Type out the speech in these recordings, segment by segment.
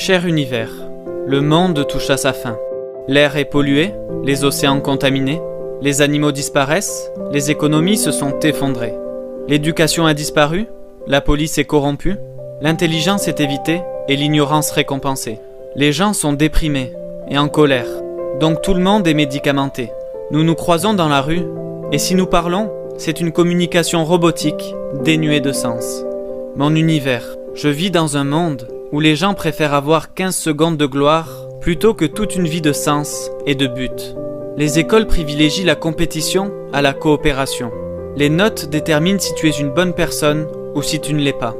Cher univers, le monde touche à sa fin. L'air est pollué, les océans contaminés, les animaux disparaissent, les économies se sont effondrées. L'éducation a disparu, la police est corrompue, l'intelligence est évitée et l'ignorance récompensée. Les gens sont déprimés et en colère, donc tout le monde est médicamenté. Nous nous croisons dans la rue, et si nous parlons, c'est une communication robotique, dénuée de sens. Mon univers, je vis dans un monde où les gens préfèrent avoir 15 secondes de gloire plutôt que toute une vie de sens et de but. Les écoles privilégient la compétition à la coopération. Les notes déterminent si tu es une bonne personne ou si tu ne l'es pas.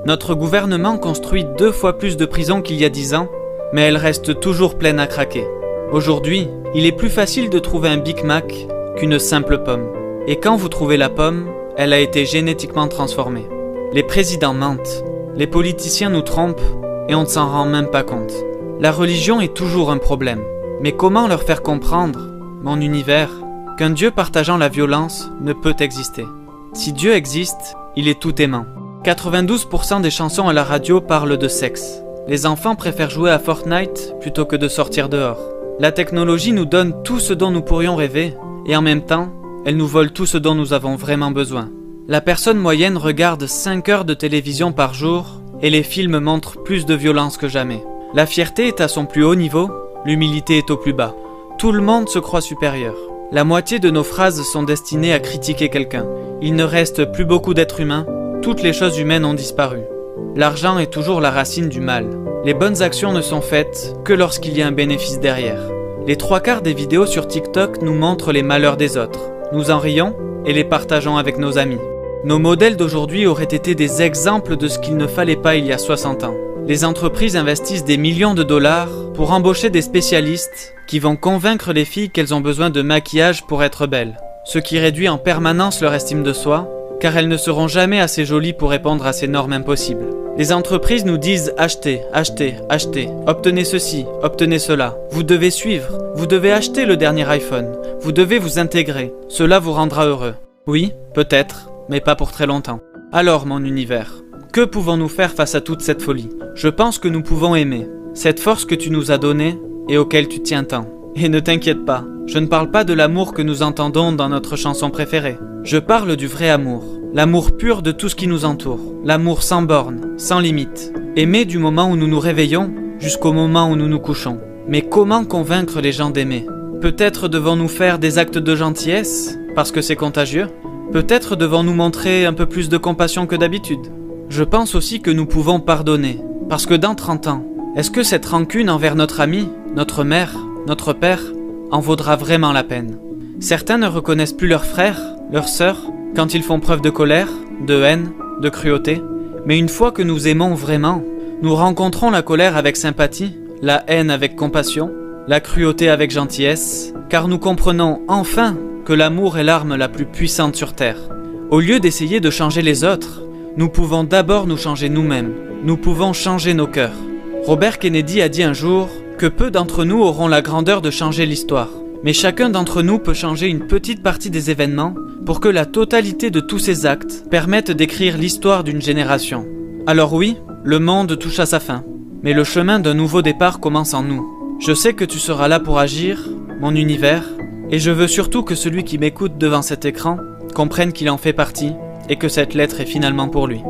Notre gouvernement construit 2 fois plus de prisons qu'il y a 10 ans, mais elles restent toujours pleines à craquer. Aujourd'hui, il est plus facile de trouver un Big Mac qu'une simple pomme. Et quand vous trouvez la pomme, elle a été génétiquement transformée. Les présidents mentent, les politiciens nous trompent et on ne s'en rend même pas compte. La religion est toujours un problème. Mais comment leur faire comprendre, mon univers, qu'un Dieu partageant la violence ne peut exister? Si Dieu existe, il est tout aimant. 92% des chansons à la radio parlent de sexe. Les enfants préfèrent jouer à Fortnite plutôt que de sortir dehors. La technologie nous donne tout ce dont nous pourrions rêver, et en même temps, elle nous vole tout ce dont nous avons vraiment besoin. La personne moyenne regarde 5 heures de télévision par jour, et les films montrent plus de violence que jamais. La fierté est à son plus haut niveau, l'humilité est au plus bas. Tout le monde se croit supérieur. La moitié de nos phrases sont destinées à critiquer quelqu'un. Il ne reste plus beaucoup d'êtres humains, toutes les choses humaines ont disparu. L'argent est toujours la racine du mal. Les bonnes actions ne sont faites que lorsqu'il y a un bénéfice derrière. Les 3/4 des vidéos sur TikTok nous montrent les malheurs des autres. Nous en rions et les partageons avec nos amis. Nos modèles d'aujourd'hui auraient été des exemples de ce qu'il ne fallait pas il y a 60 ans. Les entreprises investissent des millions de dollars pour embaucher des spécialistes qui vont convaincre les filles qu'elles ont besoin de maquillage pour être belles, ce qui réduit en permanence leur estime de soi, car elles ne seront jamais assez jolies pour répondre à ces normes impossibles. Les entreprises nous disent achetez, achetez, achetez, obtenez ceci, obtenez cela. Vous devez suivre, vous devez acheter le dernier iPhone, vous devez vous intégrer, cela vous rendra heureux. Oui, peut-être, mais pas pour très longtemps. Alors mon univers, que pouvons-nous faire face à toute cette folie? Je pense que nous pouvons aimer, cette force que tu nous as donnée et auquel tu tiens tant. Et ne t'inquiète pas, je ne parle pas de l'amour que nous entendons dans notre chanson préférée. Je parle du vrai amour, l'amour pur de tout ce qui nous entoure, l'amour sans bornes, sans limite. Aimer du moment où nous nous réveillons jusqu'au moment où nous nous couchons. Mais comment convaincre les gens d'aimer? Peut-être devons-nous faire des actes de gentillesse, parce que c'est contagieux? Peut-être devons-nous montrer un peu plus de compassion que d'habitude? Je pense aussi que nous pouvons pardonner, parce que dans 30 ans, est-ce que cette rancune envers notre ami, notre mère, notre père, en vaudra vraiment la peine? Certains ne reconnaissent plus leurs frères, leurs sœurs, quand ils font preuve de colère, de haine, de cruauté. Mais une fois que nous aimons vraiment, nous rencontrons la colère avec sympathie, la haine avec compassion, la cruauté avec gentillesse, car nous comprenons enfin que l'amour est l'arme la plus puissante sur Terre. Au lieu d'essayer de changer les autres, nous pouvons d'abord nous changer nous-mêmes. Nous pouvons changer nos cœurs. Robert Kennedy a dit un jour que peu d'entre nous auront la grandeur de changer l'histoire. Mais chacun d'entre nous peut changer une petite partie des événements pour que la totalité de tous ces actes permette d'écrire l'histoire d'une génération. Alors oui, le monde touche à sa fin, mais le chemin d'un nouveau départ commence en nous. Je sais que tu seras là pour agir, mon univers, et je veux surtout que celui qui m'écoute devant cet écran comprenne qu'il en fait partie et que cette lettre est finalement pour lui.